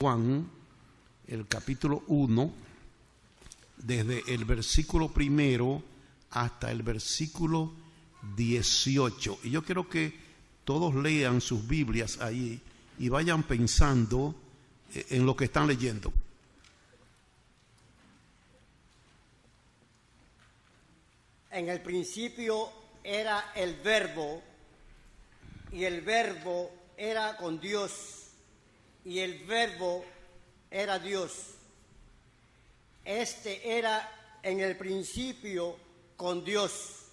Juan, el capítulo 1, desde el versículo 1 hasta el versículo 18. Y yo quiero que todos lean sus Biblias ahí y vayan pensando en lo que están leyendo. En el principio era el Verbo, y el Verbo era con Dios, y el Verbo era Dios. Este era en el principio con Dios.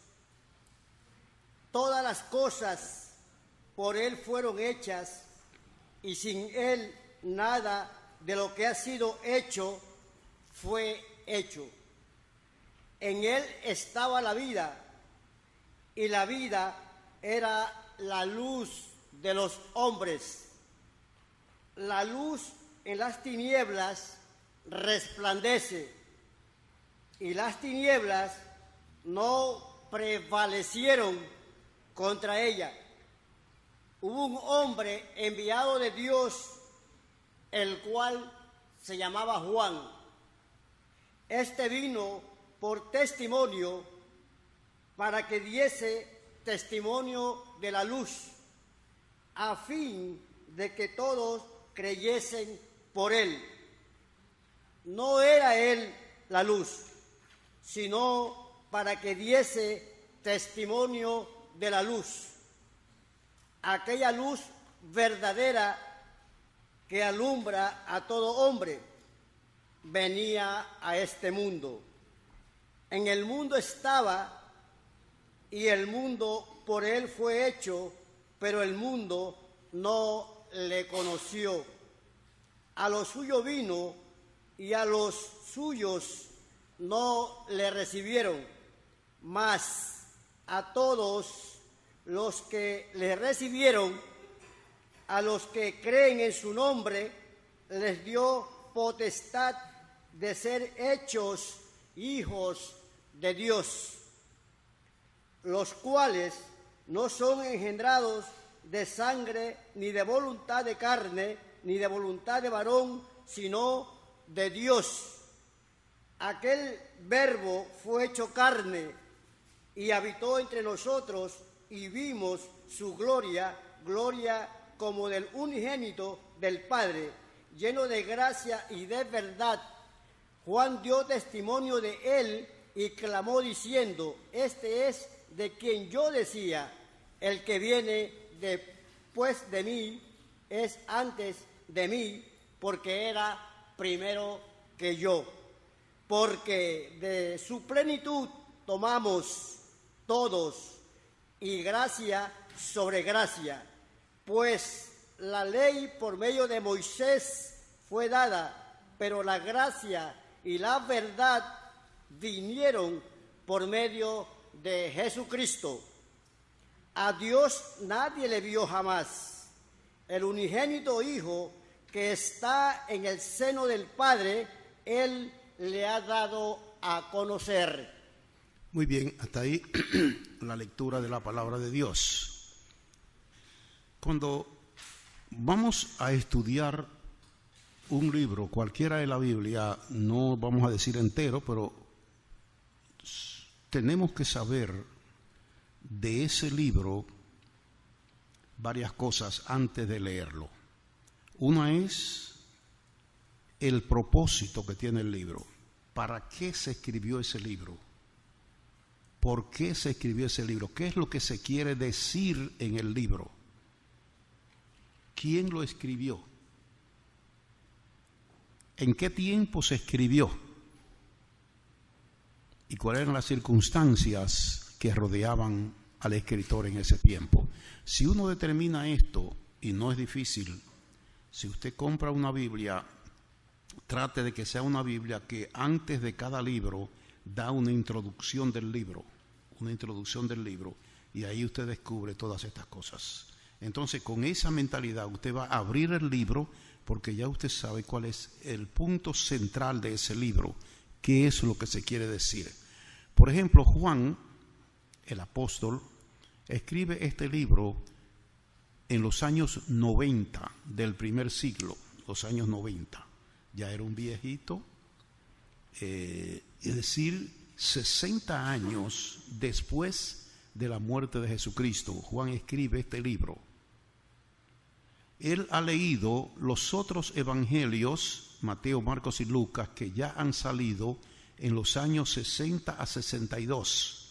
Todas las cosas por Él fueron hechas, y sin Él nada de lo que ha sido hecho fue hecho. En Él estaba la vida, y la vida era la luz de los hombres. La luz en las tinieblas resplandece, y las tinieblas no prevalecieron contra ella. Hubo un hombre enviado de Dios, el cual se llamaba Juan. Este vino por testimonio, para que diese testimonio de la luz, a fin de que todos creyesen por él. No era él la luz, sino para que diese testimonio de la luz, aquella luz verdadera que alumbra a todo hombre. Venía a este mundo. En el mundo estaba, y el mundo por él fue hecho, pero el mundo no le conoció. A lo suyo vino, y a los suyos no le recibieron. Mas a todos los que le recibieron, a los que creen en su nombre, les dio potestad de ser hechos hijos de Dios, los cuales no son engendrados de sangre, ni de voluntad de carne, ni de voluntad de varón, sino de Dios. Aquel Verbo fue hecho carne y habitó entre nosotros, y vimos su gloria, gloria como del unigénito del Padre, lleno de gracia y de verdad. Juan dio testimonio de él y clamó diciendo: este es de quien yo decía, el que viene después de mí es antes de mí, porque era primero que yo. Porque de su plenitud tomamos todos, y gracia sobre gracia. Pues la ley por medio de Moisés fue dada, pero la gracia y la verdad vinieron por medio de Jesucristo. A Dios nadie le vio jamás. El unigénito Hijo que está en el seno del Padre, Él le ha dado a conocer. Muy bien, hasta ahí la lectura de la palabra de Dios. Cuando vamos a estudiar un libro, cualquiera de la Biblia, no vamos a decir entero, pero tenemos que saber de ese libro varias cosas antes de leerlo. Una es el propósito que tiene el libro. ¿Para qué se escribió ese libro? ¿Por qué se escribió ese libro? ¿Qué es lo que se quiere decir en el libro? ¿Quién lo escribió? ¿En qué tiempo se escribió? ¿Y cuáles eran las circunstancias que rodeaban al escritor en ese tiempo? Si uno determina esto, y no es difícil, si usted compra una Biblia, trate de que sea una Biblia que antes de cada libro da una introducción del libro, y ahí usted descubre todas estas cosas. Entonces, con esa mentalidad usted va a abrir el libro, porque ya usted sabe cuál es el punto central de ese libro, qué es lo que se quiere decir. Por ejemplo, Juan, el apóstol, escribe este libro en los años 90 del primer siglo. los años 90. Ya era un viejito, es decir, 60 años después de la muerte de Jesucristo, Juan escribe este libro. Él ha leído los otros evangelios, Mateo, Marcos y Lucas, que ya han salido en los años 60 a 62.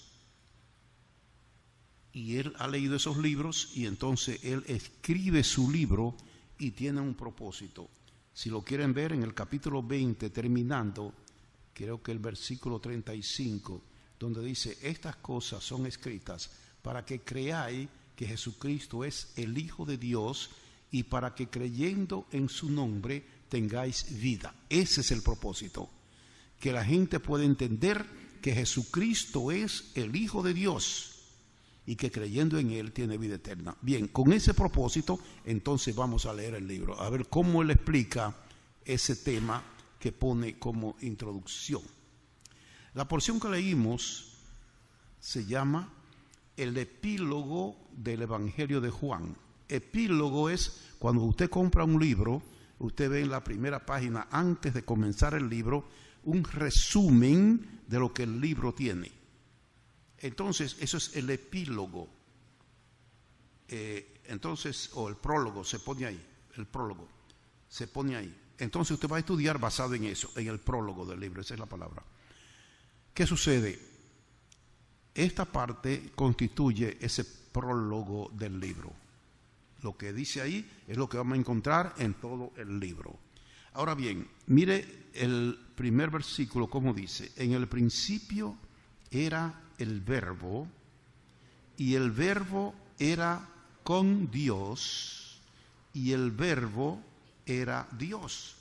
Y él ha leído esos libros y entonces él escribe su libro y tiene un propósito. Si lo quieren ver en el capítulo 20, terminando, creo que el versículo 35, donde dice: estas cosas son escritas para que creáis que Jesucristo es el Hijo de Dios y para que creyendo en su nombre tengáis vida. Ese es el propósito, que la gente pueda entender que Jesucristo es el Hijo de Dios y que creyendo en Él tiene vida eterna. Bien, con ese propósito, entonces vamos a leer el libro, a ver cómo Él explica ese tema que pone como introducción. La porción que leímos se llama el epílogo del Evangelio de Juan. Epílogo es cuando usted compra un libro, usted ve en la primera página, antes de comenzar el libro, un resumen de lo que el libro tiene. Entonces, eso es el epílogo. Entonces, o el prólogo se pone ahí, el prólogo se pone ahí. Entonces usted va a estudiar basado en eso, en el prólogo del libro, esa es la palabra. ¿Qué sucede? Esta parte constituye ese prólogo del libro. Lo que dice ahí es lo que vamos a encontrar en todo el libro. Ahora bien, mire el primer versículo como dice: en el principio era el verbo, y el verbo era con Dios, y el verbo era Dios.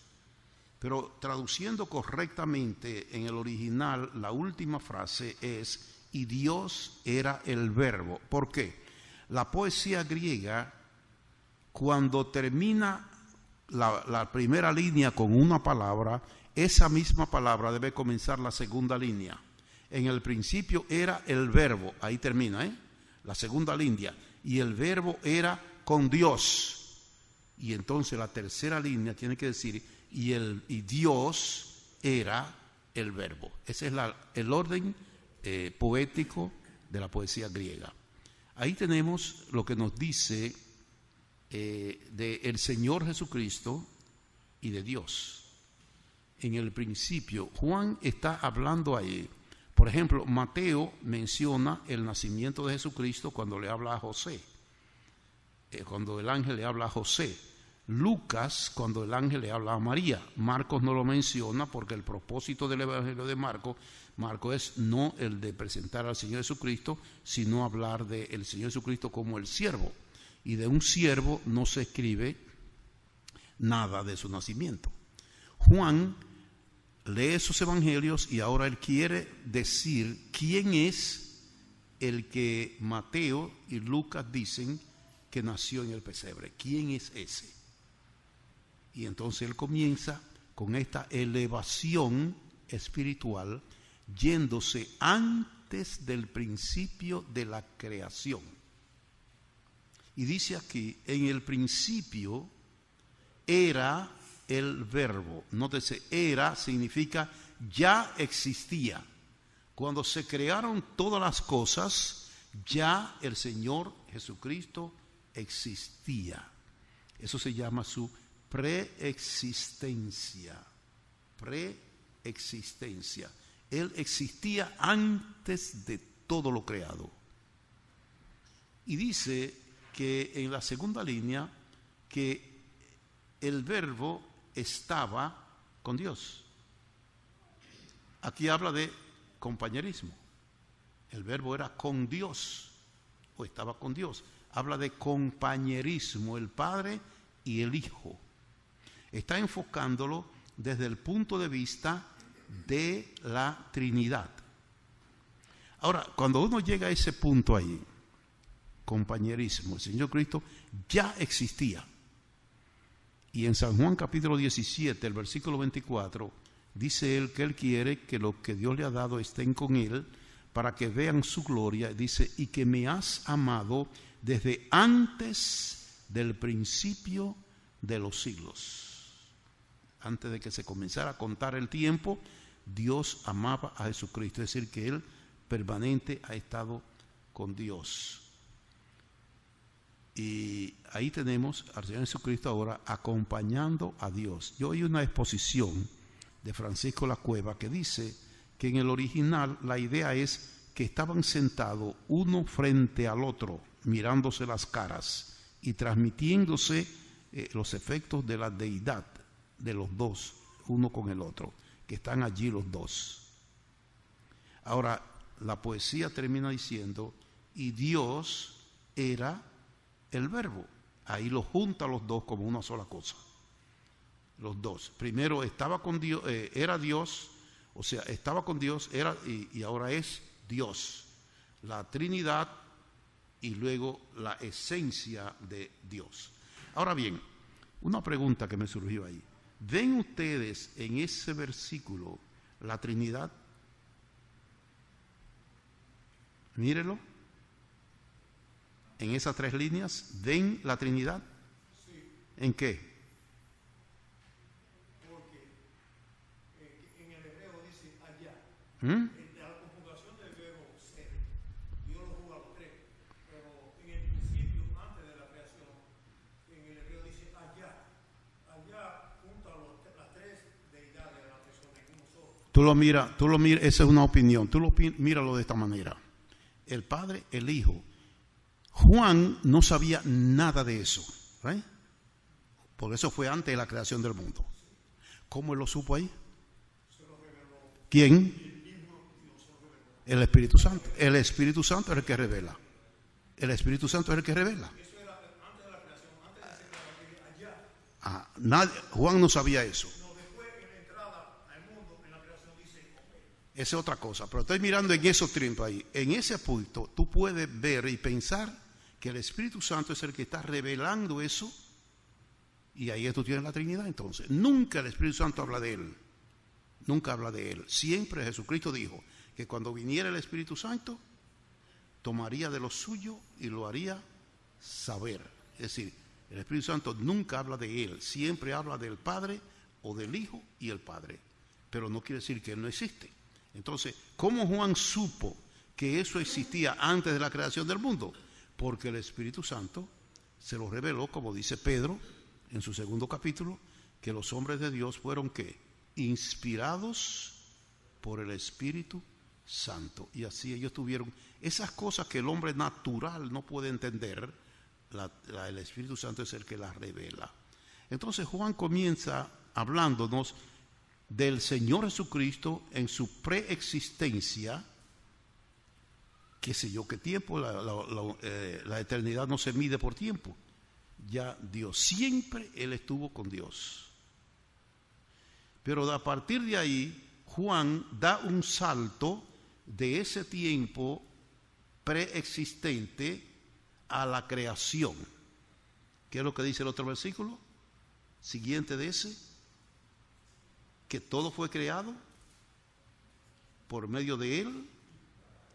Pero traduciendo correctamente en el original, la última frase es: y Dios era el verbo. ¿Por qué? La poesía griega, cuando termina la primera línea con una palabra, esa misma palabra debe comenzar la segunda línea. En el principio era el verbo, ahí termina, la segunda línea, y el verbo era con Dios. Y entonces la tercera línea tiene que decir: y Dios era el verbo. Ese es el orden poético de la poesía griega. Ahí tenemos lo que nos dice de el Señor Jesucristo y de Dios. En el principio, Juan está hablando ahí. Por ejemplo, Mateo menciona el nacimiento de Jesucristo cuando le habla a José, cuando el ángel le habla a José. Lucas, cuando el ángel le habla a María. Marcos no lo menciona porque el propósito del Evangelio de Marcos es no el de presentar al Señor Jesucristo, sino hablar del Señor Jesucristo como el siervo. Y de un siervo no se escribe nada de su nacimiento. Juan lee esos evangelios y ahora él quiere decir quién es el que Mateo y Lucas dicen que nació en el pesebre. ¿Quién es ese? Y entonces él comienza con esta elevación espiritual, yéndose antes del principio de la creación. Y dice aquí: en el principio era el verbo. Nótese, era significa ya existía. Cuando se crearon todas las cosas, ya el Señor Jesucristo existía. Eso se llama su preexistencia. Preexistencia. Él existía antes de todo lo creado. Y dice que en la segunda línea que el verbo estaba con Dios. Aquí habla de compañerismo. El verbo era con Dios o estaba con Dios. Habla de compañerismo, el Padre y el Hijo. Está enfocándolo desde el punto de vista de la Trinidad. Ahora, cuando uno llega a ese punto ahí, compañerismo, el Señor Cristo ya existía. Y en San Juan capítulo 17, el versículo 24, dice él que él quiere que lo que Dios le ha dado estén con él para que vean su gloria. Dice: y que me has amado desde antes del principio de los siglos. antes de que se comenzara a contar el tiempo, Dios amaba a Jesucristo, es decir, que Él permanente ha estado con Dios. Y ahí tenemos al Señor Jesucristo ahora acompañando a Dios. Yo oí una exposición de Francisco La Cueva que dice que en el original la idea es que estaban sentados uno frente al otro, mirándose las caras y transmitiéndose los efectos de la deidad de los dos, uno con el otro, que están allí los dos. Ahora, la poesía termina diciendo, y Dios era el verbo. Ahí lo junta los dos como una sola cosa. Los dos. Primero estaba con Dios, era Dios, o sea, estaba con Dios, era y ahora es Dios. La Trinidad y luego la esencia de Dios. Ahora bien, una pregunta que me surgió ahí. ¿Ven ustedes en ese versículo la Trinidad? Mírelo. En esas 3 líneas, ¿ven la Trinidad? Sí. ¿En qué? Porque en el hebreo dice allá. La conjugación del verbo ser, Dios lo jugó a los 3, pero en el principio, antes de la creación, en el hebreo dice allá. Allá junto a las 3 deidades de la persona que uno solo. Tú lo miras, esa es una opinión, míralo de esta manera. El Padre, el Hijo. Juan no sabía nada de eso, ¿right? Porque eso fue antes de la creación del mundo. ¿Cómo él lo supo ahí? ¿Quién? El Espíritu Santo. El Espíritu Santo es el que revela. El Espíritu Santo es el que revela. Eso era antes de la creación, antes de allá. Juan no sabía eso. No, después en la entrada al mundo, en la creación dice Esa es otra cosa, pero estoy mirando en esos tiempos ahí. En ese punto tú puedes ver y pensar que el Espíritu Santo es el que está revelando eso, y ahí tú tienes la Trinidad. Entonces nunca el Espíritu Santo habla de él, nunca habla de él. Siempre Jesucristo dijo que cuando viniera el Espíritu Santo tomaría de lo suyo y lo haría saber. Es decir, el Espíritu Santo nunca habla de él, siempre habla del Padre o del Hijo y el Padre, pero no quiere decir que él no existe. Entonces, ¿cómo Juan supo que eso existía antes de la creación del mundo? Porque el Espíritu Santo se lo reveló, como dice Pedro en su 2 capítulo, que los hombres de Dios fueron ¿qué? Inspirados por el Espíritu Santo. Y así ellos tuvieron esas cosas que el hombre natural no puede entender. El Espíritu Santo es el que las revela. Entonces Juan comienza hablándonos del Señor Jesucristo en su preexistencia. Qué sé yo qué tiempo, la eternidad no se mide por tiempo. Ya Dios, siempre Él estuvo con Dios. Pero a partir de ahí, Juan da un salto de ese tiempo preexistente a la creación. ¿Qué es lo que dice el otro versículo? Siguiente de ese. Que todo fue creado por medio de Él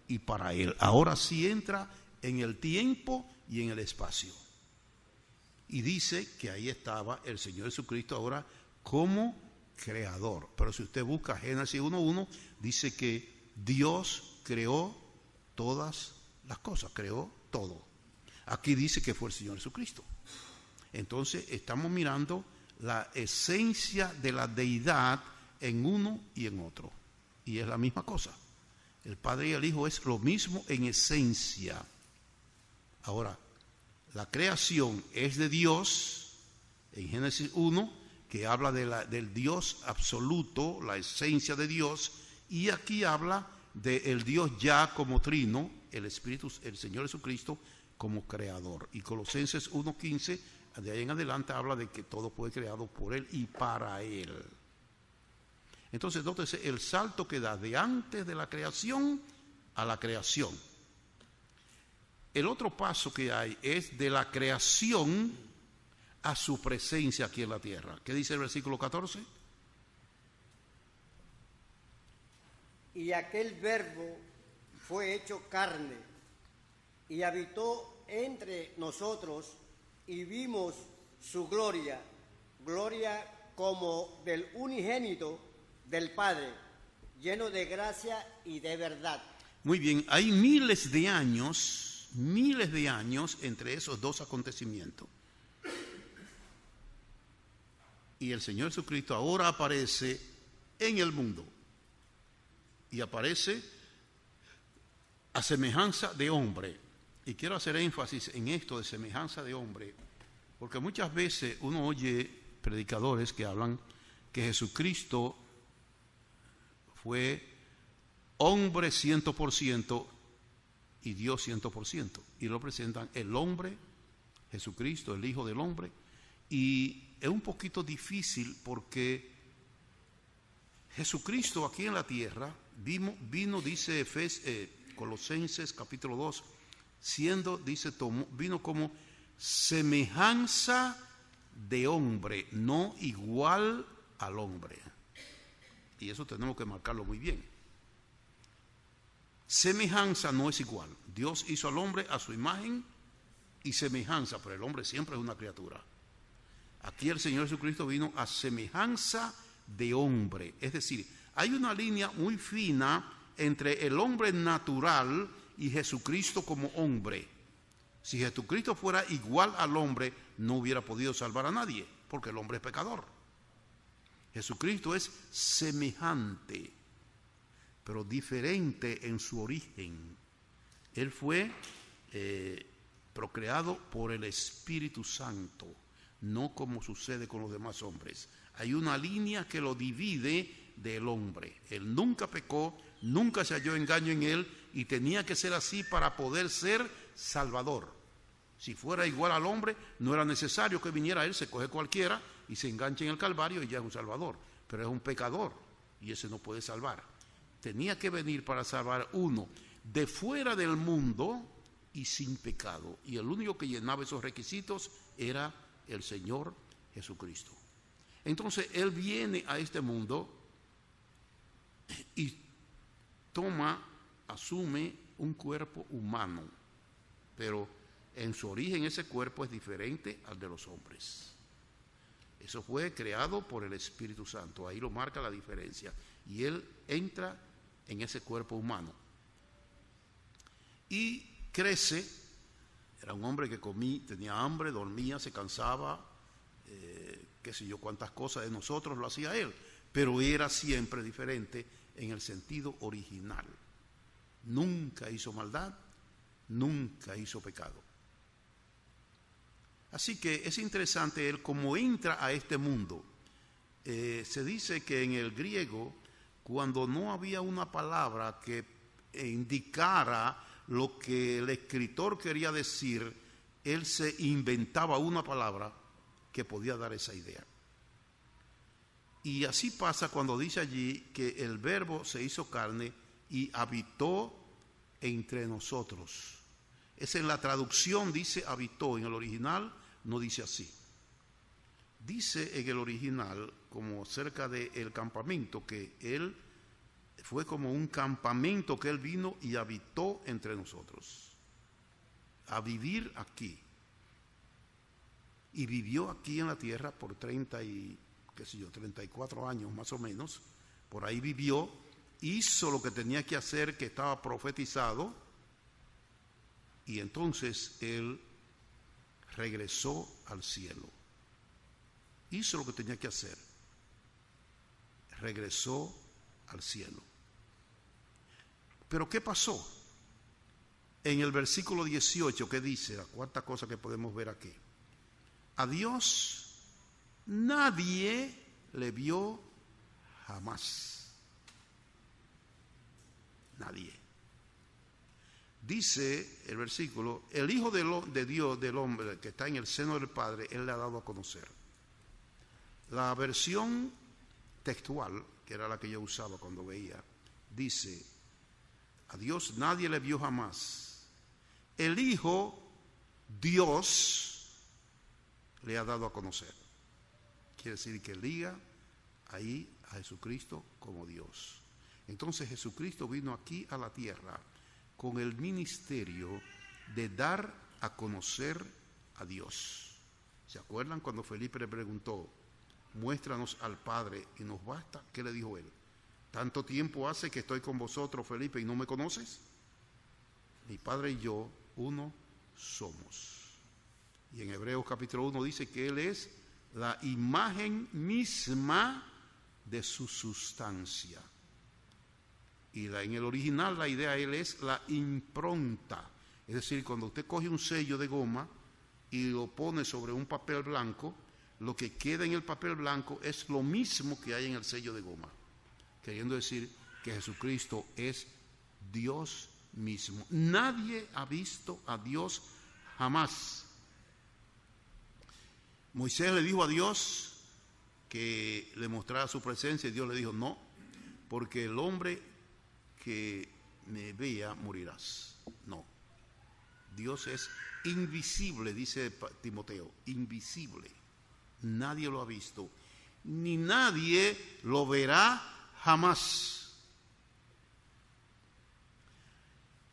y para Él. Ahora sí entra en el tiempo y en el espacio. Y dice que ahí estaba el Señor Jesucristo ahora como creador. Pero si usted busca Génesis 1:1, dice que Dios creó todas las cosas, creó todo. Aquí dice que fue el Señor Jesucristo. Entonces estamos mirando la esencia de la deidad en uno y en otro. Y es la misma cosa. El Padre y el Hijo es lo mismo en esencia. Ahora, la creación es de Dios, en Génesis 1, que habla del Dios absoluto, la esencia de Dios, y aquí habla del Dios ya como trino, el Señor Jesucristo como creador. Y Colosenses 1:15, de ahí en adelante, habla de que todo fue creado por Él y para Él. Entonces, el salto que da de antes de la creación a la creación. El otro paso que hay es de la creación a su presencia aquí en la tierra. ¿Qué dice el versículo 14? Y aquel verbo fue hecho carne y habitó entre nosotros y vimos su gloria, gloria como del unigénito del Padre, lleno de gracia y de verdad. Muy bien, hay miles de años entre esos dos acontecimientos. Y el Señor Jesucristo ahora aparece en el mundo. Y aparece a semejanza de hombre. Y quiero hacer énfasis en esto de semejanza de hombre, porque muchas veces uno oye predicadores que hablan que Jesucristo fue hombre 100% y Dios 100%. Y lo presentan el hombre, Jesucristo, el Hijo del Hombre. Y es un poquito difícil porque Jesucristo aquí en la tierra vino, dice Colosenses capítulo 2, vino como semejanza de hombre, no igual al hombre. Y eso tenemos que marcarlo muy bien. Semejanza no es igual. Dios hizo al hombre a su imagen y semejanza, pero el hombre siempre es una criatura. Aquí el Señor Jesucristo vino a semejanza de hombre. Es decir, hay una línea muy fina entre el hombre natural y Jesucristo como hombre. Si Jesucristo fuera igual al hombre, no hubiera podido salvar a nadie, porque el hombre es pecador. Jesucristo es semejante, pero diferente en su origen. Él fue procreado por el Espíritu Santo, no como sucede con los demás hombres. Hay una línea que lo divide del hombre. Él nunca pecó, nunca se halló engaño en él, y tenía que ser así para poder ser salvador. Si fuera igual al hombre, no era necesario que viniera él, se coge cualquiera y se engancha en el Calvario y ya es un salvador. Pero es un pecador y ese no puede salvar. Tenía que venir para salvar uno de fuera del mundo y sin pecado. Y el único que llenaba esos requisitos era el Señor Jesucristo. Entonces Él viene a este mundo y asume un cuerpo humano, pero en su origen ese cuerpo es diferente al de los hombres. Eso fue creado por el Espíritu Santo, ahí lo marca la diferencia. Y Él entra en ese cuerpo humano y crece. Era un hombre que tenía hambre, dormía, se cansaba, qué sé yo cuántas cosas de nosotros lo hacía Él, pero era siempre diferente en el sentido original. Nunca hizo maldad, nunca hizo pecado. Así que es interesante Él cómo entra a este mundo. Se dice que en el griego, cuando no había una palabra que indicara lo que el escritor quería decir, él se inventaba una palabra que podía dar esa idea. Y así pasa cuando dice allí que el Verbo se hizo carne y habitó entre nosotros. Es en la traducción dice habitó, en el original no dice así. Dice en el original, como cerca del campamento, que Él fue como un campamento que Él vino y habitó entre nosotros, a vivir aquí. Y vivió aquí en la tierra por 34 años más o menos. Por ahí vivió, hizo lo que tenía que hacer, que estaba profetizado, y entonces Él regresó al cielo. Hizo lo que tenía que hacer, regresó al cielo. Pero ¿qué pasó? En el versículo 18, ¿qué dice? La cuarta cosa que podemos ver aquí. A Dios nadie le vio jamás. Nadie. Dice el versículo, el Hijo de Dios, del hombre que está en el seno del Padre, Él le ha dado a conocer. La versión textual, que era la que yo usaba cuando veía, dice, a Dios nadie le vio jamás. El Hijo, Dios, le ha dado a conocer. Quiere decir que liga ahí a Jesucristo como Dios. Entonces Jesucristo vino aquí a la tierra con el ministerio de dar a conocer a Dios. ¿Se acuerdan cuando Felipe le preguntó, muéstranos al Padre y nos basta. ¿Qué le dijo él? ¿Tanto tiempo hace que estoy con vosotros, Felipe, y no me conoces? Mi Padre y yo, uno somos. Y en Hebreos capítulo 1 dice que Él es la imagen misma de su sustancia. Y en el original la idea de Él es la impronta. Es decir, cuando usted coge un sello de goma y lo pone sobre un papel blanco, lo que queda en el papel blanco es lo mismo que hay en el sello de goma. Queriendo decir que Jesucristo es Dios mismo. Nadie ha visto a Dios jamás. Moisés le dijo a Dios que le mostrara su presencia y Dios le dijo no, porque el hombre que me vea morirás. No. Dios es invisible, dice Timoteo, invisible. Nadie lo ha visto, ni nadie lo verá jamás.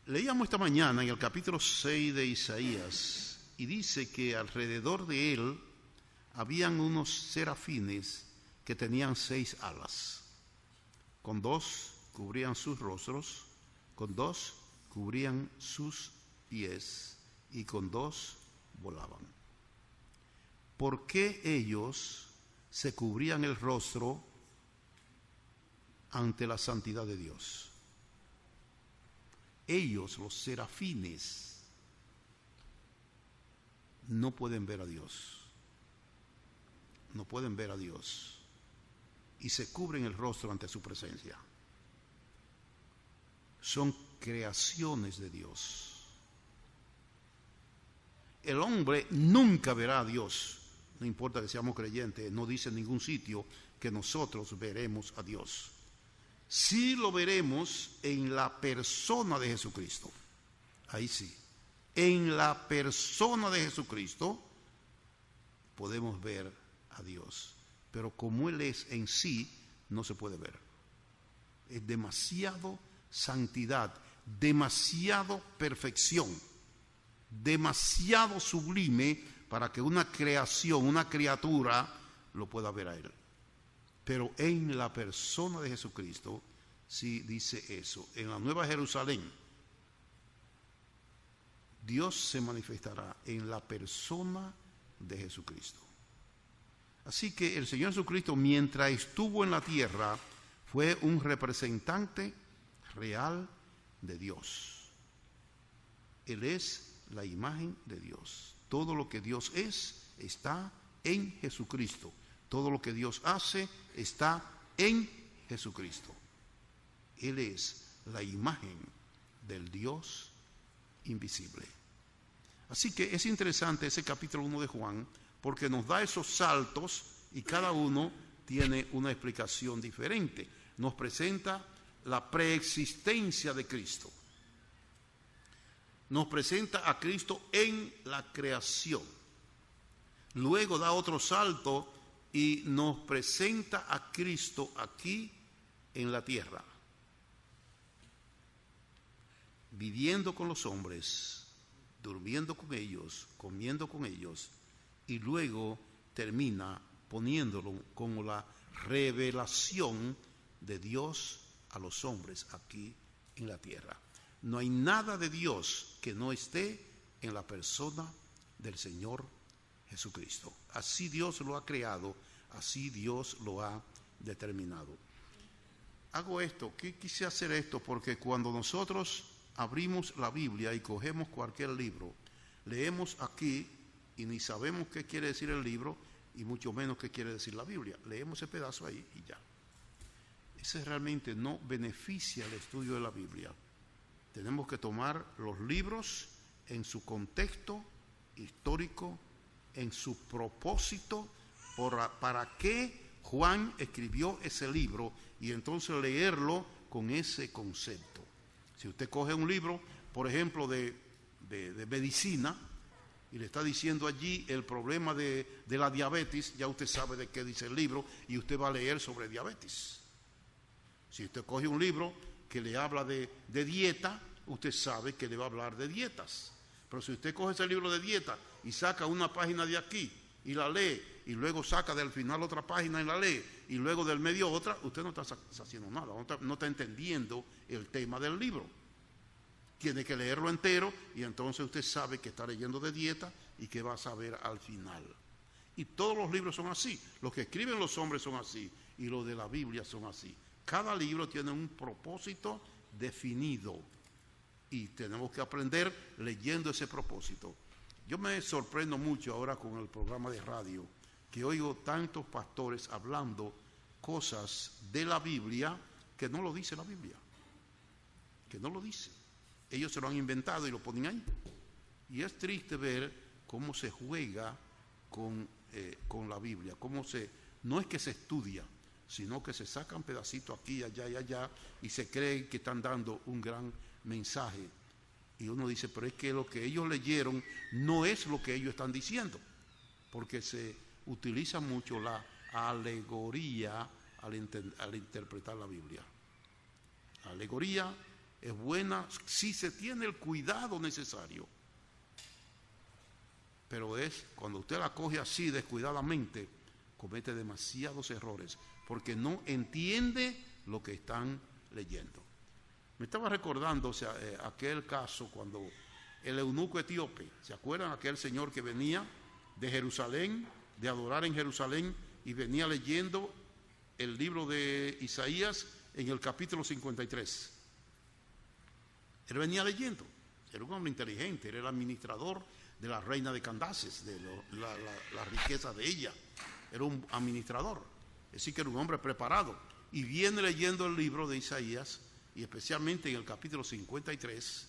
Leíamos esta mañana en el capítulo 6 de Isaías y dice que alrededor de él habían unos serafines que tenían 6 alas. Con 2 cubrían sus rostros, con 2 cubrían sus pies y con 2 volaban. ¿Por qué ellos se cubrían el rostro ante la santidad de Dios? Ellos, los serafines, no pueden ver a Dios. No pueden ver a Dios. Y se cubren el rostro ante su presencia. Son creaciones de Dios. El hombre nunca verá a Dios. No importa que seamos creyentes, no dice en ningún sitio que nosotros veremos a Dios. Sí lo veremos en la persona de Jesucristo. Ahí sí. En la persona de Jesucristo podemos ver a Dios. Pero como Él es en sí, no se puede ver. Es demasiado santidad, demasiado perfección, demasiado sublime para que una creación, una criatura, lo pueda ver a Él. Pero en la persona de Jesucristo, sí dice eso. En la Nueva Jerusalén, Dios se manifestará en la persona de Jesucristo. Así que el Señor Jesucristo, mientras estuvo en la tierra, fue un representante real de Dios. Él es la imagen de Dios. Todo lo que Dios es está en Jesucristo. Todo lo que Dios hace está en Jesucristo. Él es la imagen del Dios invisible. Así que es interesante ese capítulo 1 de Juan, porque nos da esos saltos y cada uno tiene una explicación diferente. Nos presenta la preexistencia de Cristo. Nos presenta a Cristo en la creación. Luego da otro salto y nos presenta a Cristo aquí en la tierra, viviendo con los hombres, durmiendo con ellos, comiendo con ellos, y luego termina poniéndolo como la revelación de Dios a los hombres aquí en la tierra. No hay nada de Dios que no esté en la persona del Señor Jesucristo. Así Dios lo ha creado, así Dios lo ha determinado. Hago esto, quise hacer esto porque cuando nosotros abrimos la Biblia y cogemos cualquier libro, leemos aquí y ni sabemos qué quiere decir el libro y mucho menos qué quiere decir la Biblia. Leemos ese pedazo ahí y ya. Ese realmente no beneficia el estudio de la Biblia. Tenemos que tomar los libros en su contexto histórico, en su propósito, para qué Juan escribió ese libro y entonces leerlo con ese concepto. Si usted coge un libro, por ejemplo, de medicina, y le está diciendo allí el problema de la diabetes, ya usted sabe de qué dice el libro y usted va a leer sobre diabetes. Si usted coge un libro que le habla de dieta, usted sabe que le va a hablar de dietas. Pero si usted coge ese libro de dieta y saca una página de aquí y la lee, y luego saca del final otra página y la lee, y luego del medio otra, usted no está haciendo nada, no está entendiendo el tema del libro. Tiene que leerlo entero y entonces usted sabe que está leyendo de dieta y que va a saber al final. Y todos los libros son así, los que escriben los hombres son así y los de la Biblia son así. Cada libro tiene un propósito definido y tenemos que aprender leyendo ese propósito. Yo me sorprendo mucho ahora con el programa de radio, que oigo tantos pastores hablando cosas de la Biblia que no lo dice la Biblia, que no lo dice. Ellos se lo han inventado y lo ponen ahí. Y es triste ver cómo se juega con la Biblia, no es que se estudia, sino que se sacan pedacitos aquí, allá y allá, y se creen que están dando un gran mensaje. Y uno dice, pero es que lo que ellos leyeron no es lo que ellos están diciendo, porque se utiliza mucho la alegoría al interpretar la Biblia. La alegoría es buena si se tiene el cuidado necesario, pero es cuando usted la coge así descuidadamente, comete demasiados errores, porque no entiende lo que están leyendo. Me estaba recordando aquel caso cuando el eunuco etíope, ¿se acuerdan? Aquel señor que venía de Jerusalén, de adorar en Jerusalén, y venía leyendo el libro de Isaías en el capítulo 53. Él venía leyendo, era un hombre inteligente, era el administrador de la reina de Candaces, de la riqueza de ella, era un administrador, es decir, que era un hombre preparado, y viene leyendo el libro de Isaías, y especialmente en el capítulo 53,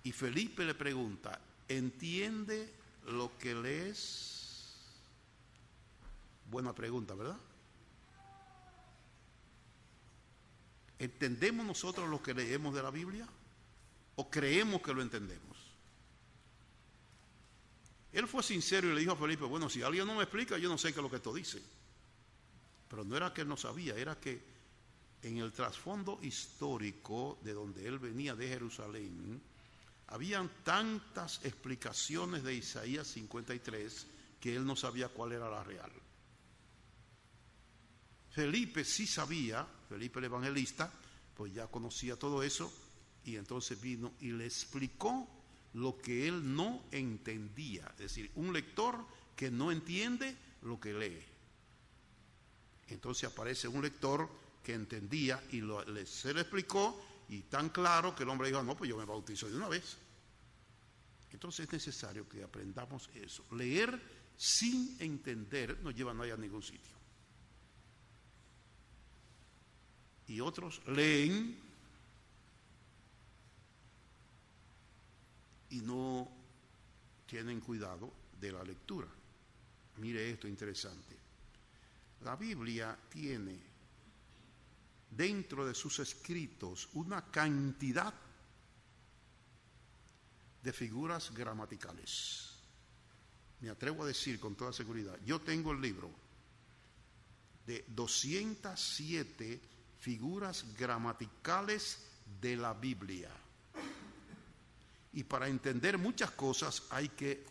y Felipe le pregunta, ¿entiende lo que lees? Buena pregunta, ¿verdad? ¿Entendemos nosotros lo que leemos de la Biblia? ¿O creemos que lo entendemos? Él fue sincero y le dijo a Felipe, bueno, si alguien no me explica, yo no sé qué es lo que esto dice. Pero no era que él no sabía, era que en el trasfondo histórico de donde él venía, de Jerusalén, habían tantas explicaciones de Isaías 53 que él no sabía cuál era la real. Felipe sí sabía, Felipe el evangelista, pues ya conocía todo eso, y entonces vino y le explicó lo que él no entendía. Es decir, un lector que no entiende lo que lee. Entonces aparece un lector que entendía y se le explicó, y tan claro que el hombre dijo, no, pues yo me bautizo de una vez. Entonces es necesario que aprendamos eso. Leer sin entender no lleva a nadie a ningún sitio. Y otros leen y no tienen cuidado de la lectura. Mire esto interesante. La Biblia tiene dentro de sus escritos una cantidad de figuras gramaticales. Me atrevo a decir con toda seguridad, yo tengo el libro de 207 figuras gramaticales de la Biblia. Y para entender muchas cosas hay que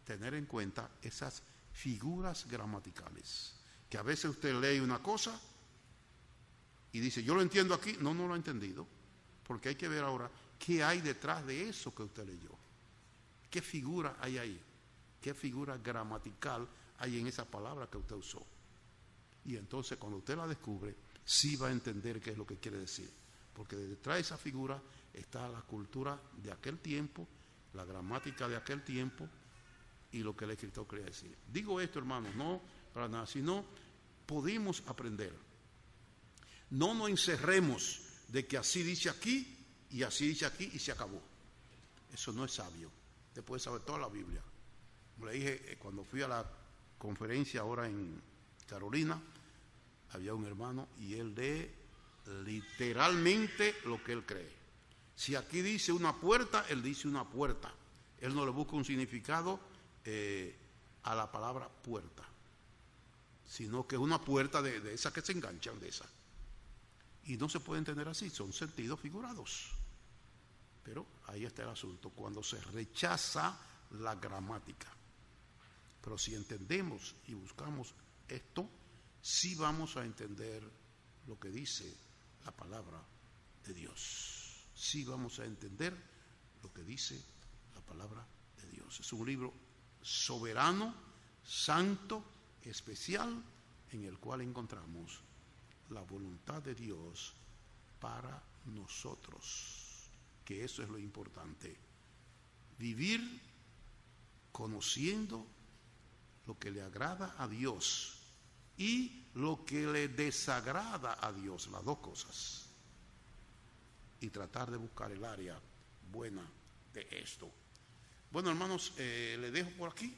tener en cuenta esas figuras gramaticales. Que a veces usted lee una cosa y dice, yo lo entiendo aquí. No lo he entendido. Porque hay que ver ahora qué hay detrás de eso que usted leyó. ¿Qué figura hay ahí? ¿Qué figura gramatical hay en esa palabra que usted usó? Y entonces cuando usted la descubre, sí va a entender qué es lo que quiere decir. Porque detrás de esa figura está la cultura de aquel tiempo, la gramática de aquel tiempo y lo que el escritor quería decir. Digo esto, hermanos, no para nada, sino podemos aprender. No nos encerremos de que así dice aquí y así dice aquí y se acabó. Eso no es sabio. Usted puede saber toda la Biblia. Como le dije, cuando fui a la conferencia ahora en Carolina, había un hermano y él lee literalmente lo que él cree. Si aquí dice una puerta, él dice una puerta. Él no le busca un significado a la palabra puerta, sino que es una puerta de esas que se enganchan, de esas. Y no se puede entender así, son sentidos figurados. Pero ahí está el asunto, cuando se rechaza la gramática. Pero si entendemos y buscamos esto, sí vamos a entender lo que dice la palabra de Dios. Sí vamos a entender lo que dice la palabra de Dios. Es un libro soberano, santo, especial, en el cual encontramos la voluntad de Dios para nosotros, que eso es lo importante. Vivir conociendo lo que le agrada a Dios y lo que le desagrada a Dios, las dos cosas, y tratar de buscar el área buena de esto. Bueno, hermanos, le dejo por aquí,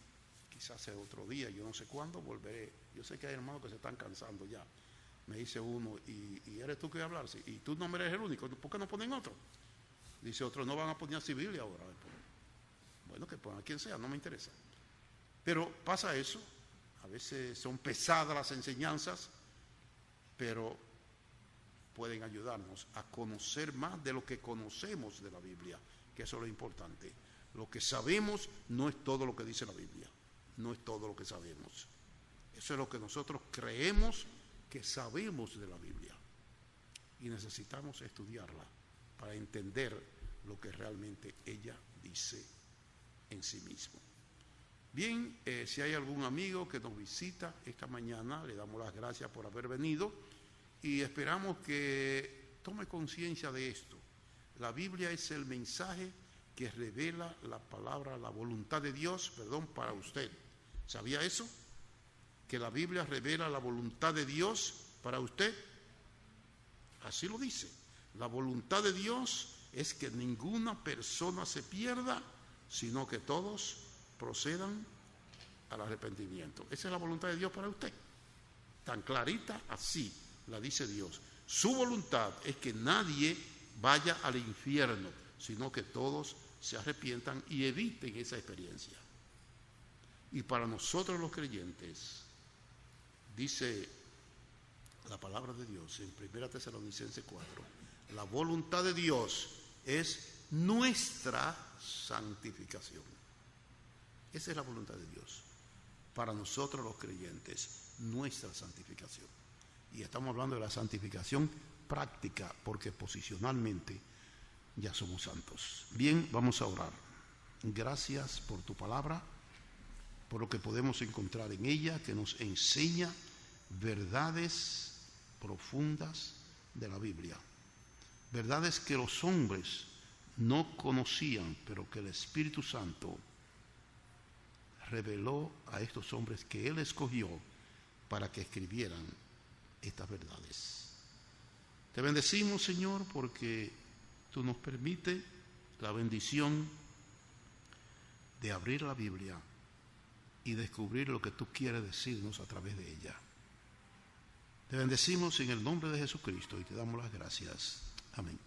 quizás sea otro día, yo no sé cuándo volveré. Yo sé que hay hermanos que se están cansando ya. Me dice uno, ¿y eres tú que hablar? Sí, y tú no eres el único, ¿por qué no ponen otro? Dice otro, no van a poner a civil ahora. Bueno, que pongan a quien sea, no me interesa. Pero pasa eso, a veces son pesadas las enseñanzas, pero pueden ayudarnos a conocer más de lo que conocemos de la Biblia, que eso es lo importante. Lo que sabemos no es todo lo que dice la Biblia, no es todo lo que sabemos. Eso es lo que nosotros creemos que sabemos de la Biblia. Y necesitamos estudiarla para entender lo que realmente ella dice en sí mismo. Bien, si hay algún amigo que nos visita esta mañana, le damos las gracias por haber venido y esperamos que tome conciencia de esto. La Biblia es el mensaje que revela la palabra, la voluntad de Dios, para usted. ¿Sabía eso? Que la Biblia revela la voluntad de Dios para usted. Así lo dice. La voluntad de Dios es que ninguna persona se pierda, sino que todos procedan al arrepentimiento. Esa es la voluntad de Dios para usted. Tan clarita así la dice Dios. Su voluntad es que nadie vaya al infierno, sino que todos se arrepientan y eviten esa experiencia. Y para nosotros los creyentes, dice la palabra de Dios en 1 Tesalonicenses 4, la voluntad de Dios es nuestra santificación. Esa es la voluntad de Dios. Para nosotros los creyentes, nuestra santificación. Y estamos hablando de la santificación práctica, porque posicionalmente ya somos santos. Bien, vamos a orar. Gracias por tu palabra, por lo que podemos encontrar en ella, que nos enseña verdades profundas de la Biblia. Verdades que los hombres no conocían, pero que el Espíritu Santo reveló a estos hombres que Él escogió para que escribieran estas verdades. Te bendecimos, Señor, porque tú nos permites la bendición de abrir la Biblia y descubrir lo que tú quieres decirnos a través de ella. Te bendecimos en el nombre de Jesucristo y te damos las gracias. Amén.